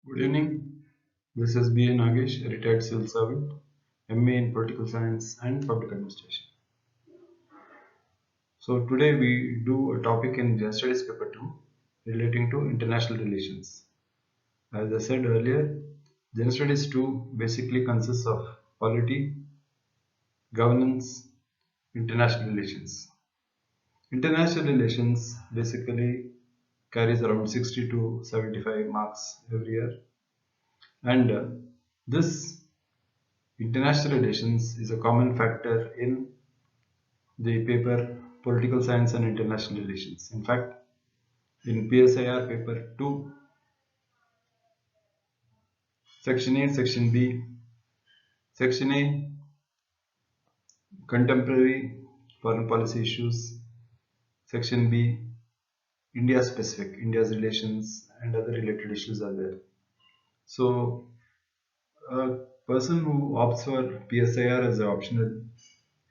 Good evening. This is B. A. Nagesh, a retired civil servant, MA in Political Science and Public Administration. So today we do a topic in General Studies Paper 2 relating to international relations. As I said earlier, General Studies 2 basically consists of polity, governance, international relations. International relations basically carries around 60 to 75 marks every year, and this international relations is a common factor in the paper Political Science and International Relations. In fact, in PSIR paper 2, section A, section B, section A, contemporary foreign policy issues, section B, India specific, India's relations and other related issues are there. So, a person who opts for PSIR as an optional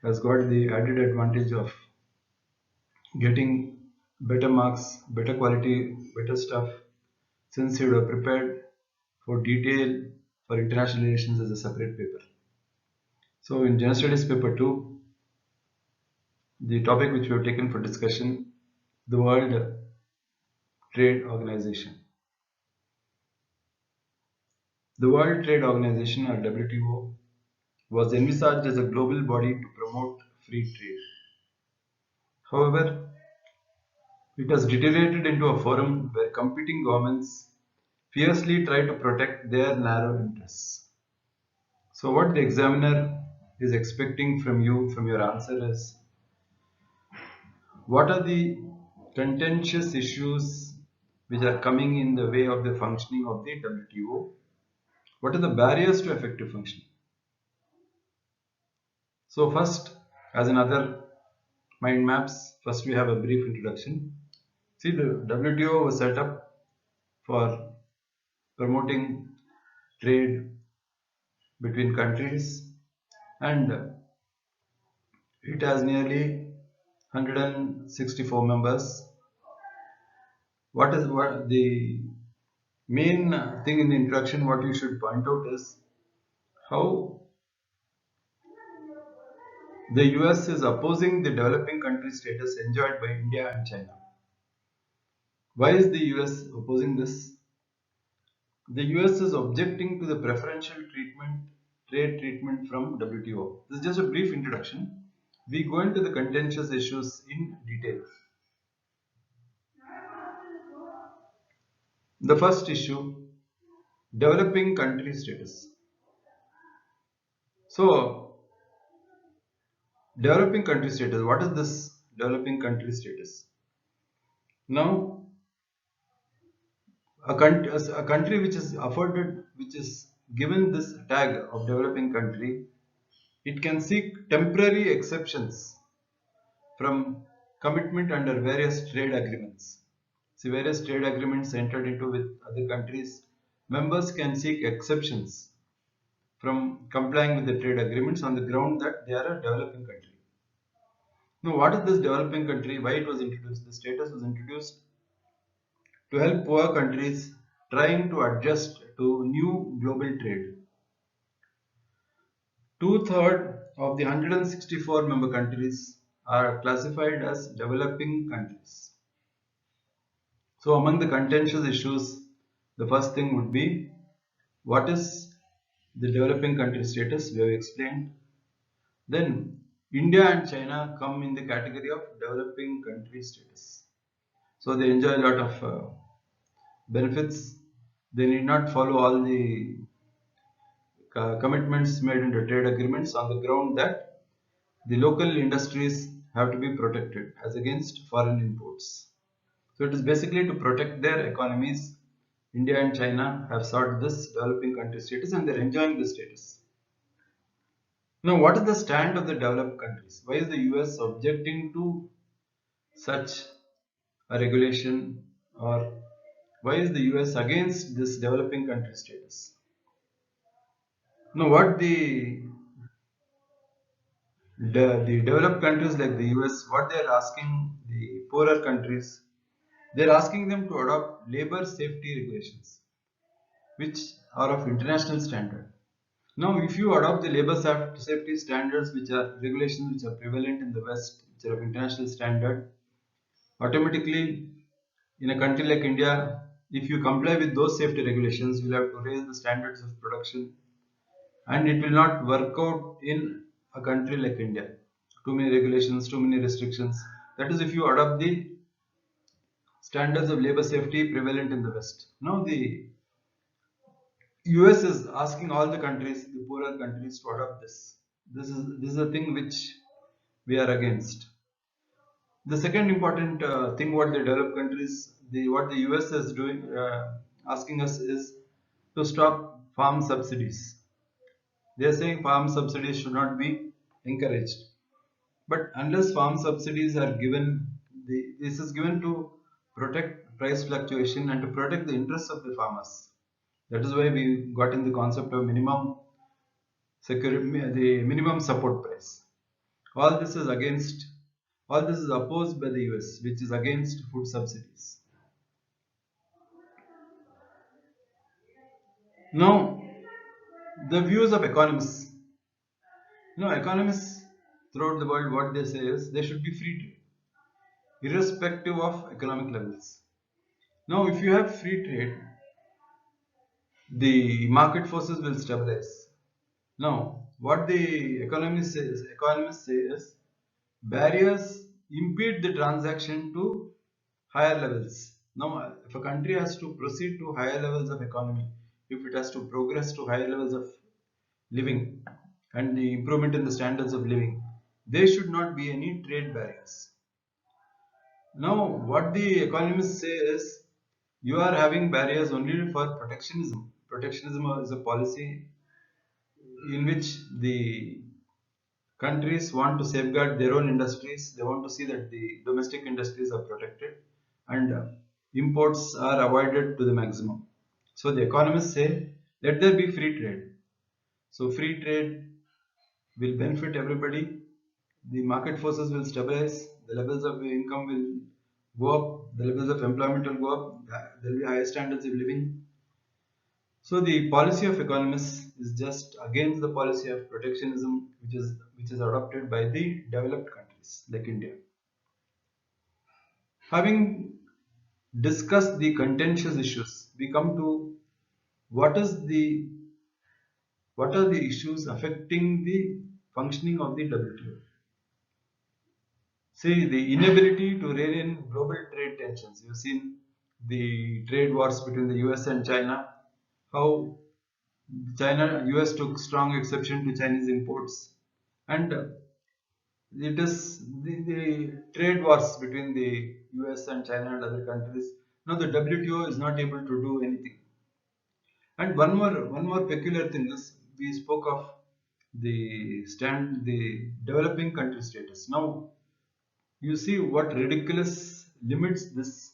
has got the added advantage of getting better marks, better quality, better stuff, since he would have prepared for detail for international relations as a separate paper. So in General Studies paper 2, the topic which we have taken for discussion, the World Trade Organization. The World Trade Organization, or WTO, was envisaged as a global body to promote free trade. However, it has deteriorated into a forum where competing governments fiercely try to protect their narrow interests. So what the examiner is expecting from you, from your answer, is what are the contentious issues which are coming in the way of the functioning of the WTO? What are the barriers to effective functioning? So first, as in other mind maps, first we have a brief introduction. See, the WTO was set up for promoting trade between countries, and it has nearly 164 members. What the main thing in the introduction, what you should point out is how the US is opposing the developing country status enjoyed by India and China. Why is the US opposing this? The US is objecting to the preferential trade treatment from WTO. This is just a brief introduction. We go into the contentious issues in detail. The first issue, developing country status. So, developing country status, what is this developing country status? Now, a country which is afforded, which is given this tag of developing country, it can seek temporary exceptions from commitment under various trade agreements. See, various trade agreements entered into with other countries, members can seek exceptions from complying with the trade agreements on the ground that they are a developing country. Now, what is this developing country? Why it was introduced? The status was introduced to help poor countries trying to adjust to new global trade. Two-thirds of the 164 member countries are classified as developing countries. So among the contentious issues, the first thing would be, what is the developing country status? We have explained. Then India and China come in the category of developing country status. So they enjoy a lot of benefits. They need not follow all the commitments made into trade agreements on the ground that the local industries have to be protected as against foreign imports. So it is basically to protect their economies. India and China have sought this developing country status and they are enjoying this status. Now, what is the stand of the developed countries? Why is the US objecting to such a regulation, or why is the US against this developing country status? Now, what the developed countries like the US, what they are asking the poorer countries, they are asking them to adopt labor safety regulations. which are of international standard. Now, if you adopt the labor safety standards, which are regulations which are prevalent in the West, which are of international standard, automatically in a country like India, if you comply with those safety regulations, you will have to raise the standards of production, and it will not work out in a country like India. Too many regulations, too many restrictions. That is, if you adopt the standards of labor safety prevalent in the West. Now, the US is asking all the countries, the poorer countries, to adopt this. This is a thing which we are against. The second important thing what the developed countries, what the US is doing, asking us is to stop farm subsidies. They are saying farm subsidies should not be encouraged. But unless farm subsidies are given, this is given to protect price fluctuation and to protect the interests of the farmers. That is why we got in the concept of minimum security, the minimum support price. All this is against, all this is opposed by the US, which is against food subsidies. Now, the views of economists. Economists throughout the world, what they say is there should be free trade, irrespective of economic levels. Now, if you have free trade, the market forces will stabilize. Now, what the economists say is barriers impede the transaction to higher levels. Now, if a country has to proceed to higher levels of economy, if it has to progress to higher levels of living and the improvement in the standards of living, there should not be any trade barriers. Now, what the economists say is you are having barriers only for protectionism. Protectionism is a policy in which the countries want to safeguard their own industries. They want to see that the domestic industries are protected and imports are avoided to the maximum. So the economists say let there be free trade. So free trade will benefit everybody. The market forces will stabilize. The levels of income will go up. The levels of employment will go up. There will be higher standards of living. So the policy of economists is just against the policy of protectionism, which is adopted by the developed countries like India. Having discussed the contentious issues, we come to what is the what are the issues affecting the functioning of the WTO. See, the inability to rein in global trade tensions. You've seen the trade wars between the US and China, how US took strong exception to Chinese imports, and it is the trade wars between the US and China and other countries. Now the WTO is not able to do anything. And one more peculiar thing is we spoke of the developing country status. Now you see what ridiculous limits this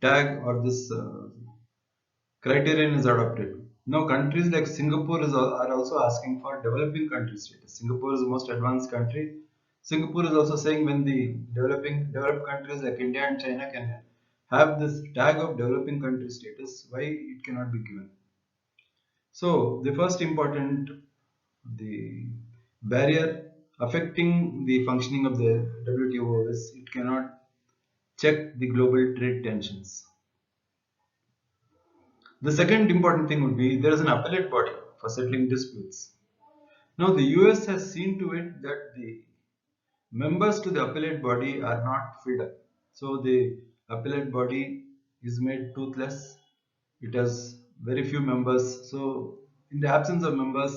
tag or this criterion is adopted. Now, countries like Singapore are also asking for developing country status. Singapore is the most advanced country. Singapore is also saying when the developed countries like India and China can have this tag of developing country status, why it cannot be given? So, the first important the barrier affecting the functioning of the WTO is it cannot check the global trade tensions. The second important thing would be there is an appellate body for settling disputes. Now, the US has seen to it that the members to the appellate body are not filled up. So, the appellate body is made toothless. It has very few members. So, in the absence of members,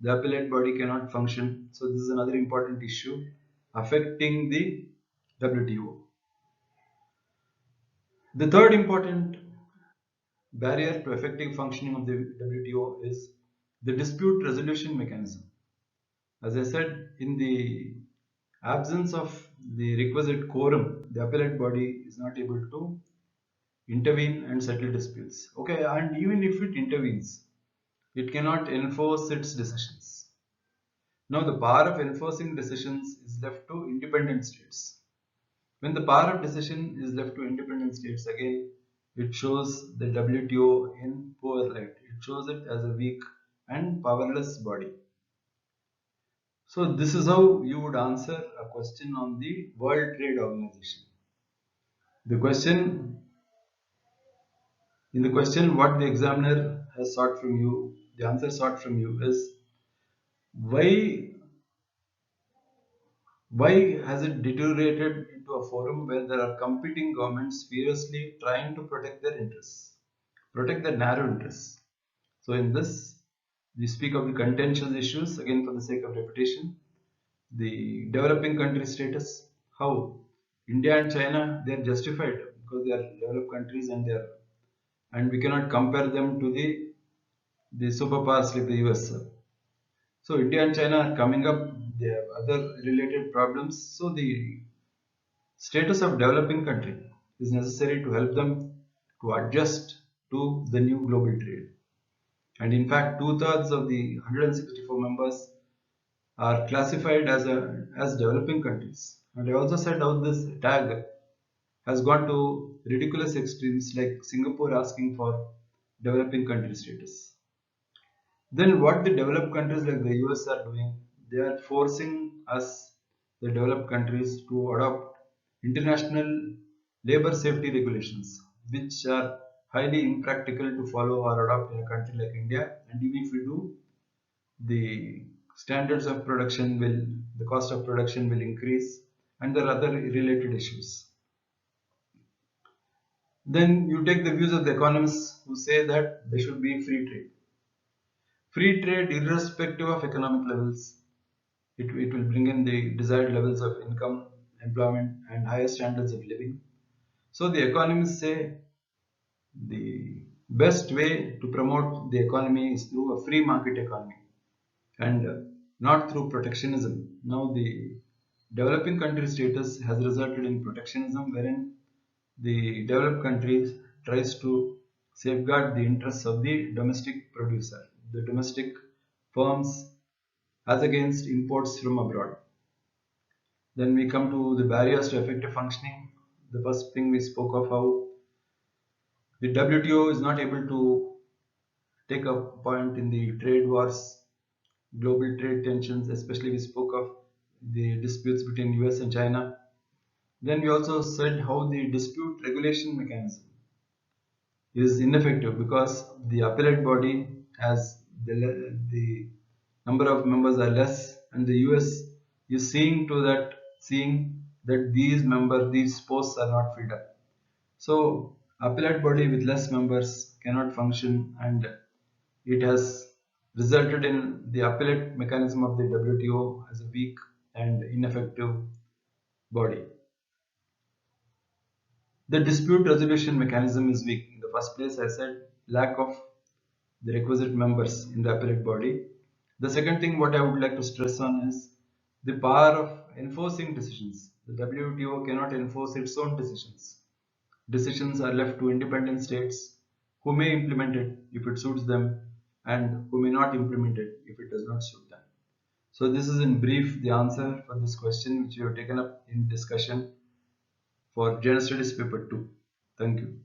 the appellate body cannot function. So, this is another important issue affecting the WTO. The third important barrier to effective functioning of the WTO is the dispute resolution mechanism. As I said, in the absence of the requisite quorum, the appellate body is not able to intervene and settle disputes. Okay, and even if it intervenes, it cannot enforce its decisions. Now, the power of enforcing decisions is left to independent states. When the power of decision is left to independent states, again, it shows the WTO in poor light. It shows it as a weak and powerless body. So this is how you would answer a question on the World Trade Organization. The question In the question what the examiner has sought from you, the answer sought from you is why why has it deteriorated into a forum where there are competing governments furiously trying to protect their interests, protect their narrow interests. So in this, we speak of the contentious issues again for the sake of repetition. The developing country status, how India and China they are justified because they are developed countries and we cannot compare them to the superpowers like the US. So India and China are coming up. They have other related problems. So the status of developing country is necessary to help them to adjust to the new global trade. And in fact, two-thirds of the 164 members are classified as developing countries. And I also said how this tag has gone to ridiculous extremes like Singapore asking for developing country status. Then what the developed countries like the US are doing, they are forcing us, the developed countries, to adopt international labor safety regulations, which are highly impractical to follow or adopt in a country like India. And even if we do, the standards of production the cost of production will increase, and there are other related issues. Then you take the views of the economists who say that there should be free trade. Free trade, irrespective of economic levels, it will bring in the desired levels of income, employment, and higher standards of living. So the economists say the best way to promote the economy is through a free market economy and not through protectionism. Now the developing country status has resulted in protectionism wherein the developed countries tries to safeguard the interests of the domestic producer, the domestic firms as against imports from abroad. Then we come to the barriers to effective functioning. The first thing we spoke of how the WTO is not able to take a point in the trade wars, global trade tensions, especially we spoke of the disputes between US and China. Then we also said how the dispute regulation mechanism is ineffective because the appellate body has the number of members are less and the US is seeing that these posts are not filled up. So appellate body with less members cannot function and it has resulted in the appellate mechanism of the WTO as a weak and ineffective body. The dispute resolution mechanism is weak. In the first place, I said lack of the requisite members in the appellate body. The second thing what I would like to stress on is the power of enforcing decisions. The WTO cannot enforce its own decisions. Decisions are left to independent states who may implement it if it suits them and who may not implement it if it does not suit them. So this is in brief the answer for this question which we have taken up in discussion for General Studies paper 2. Thank you.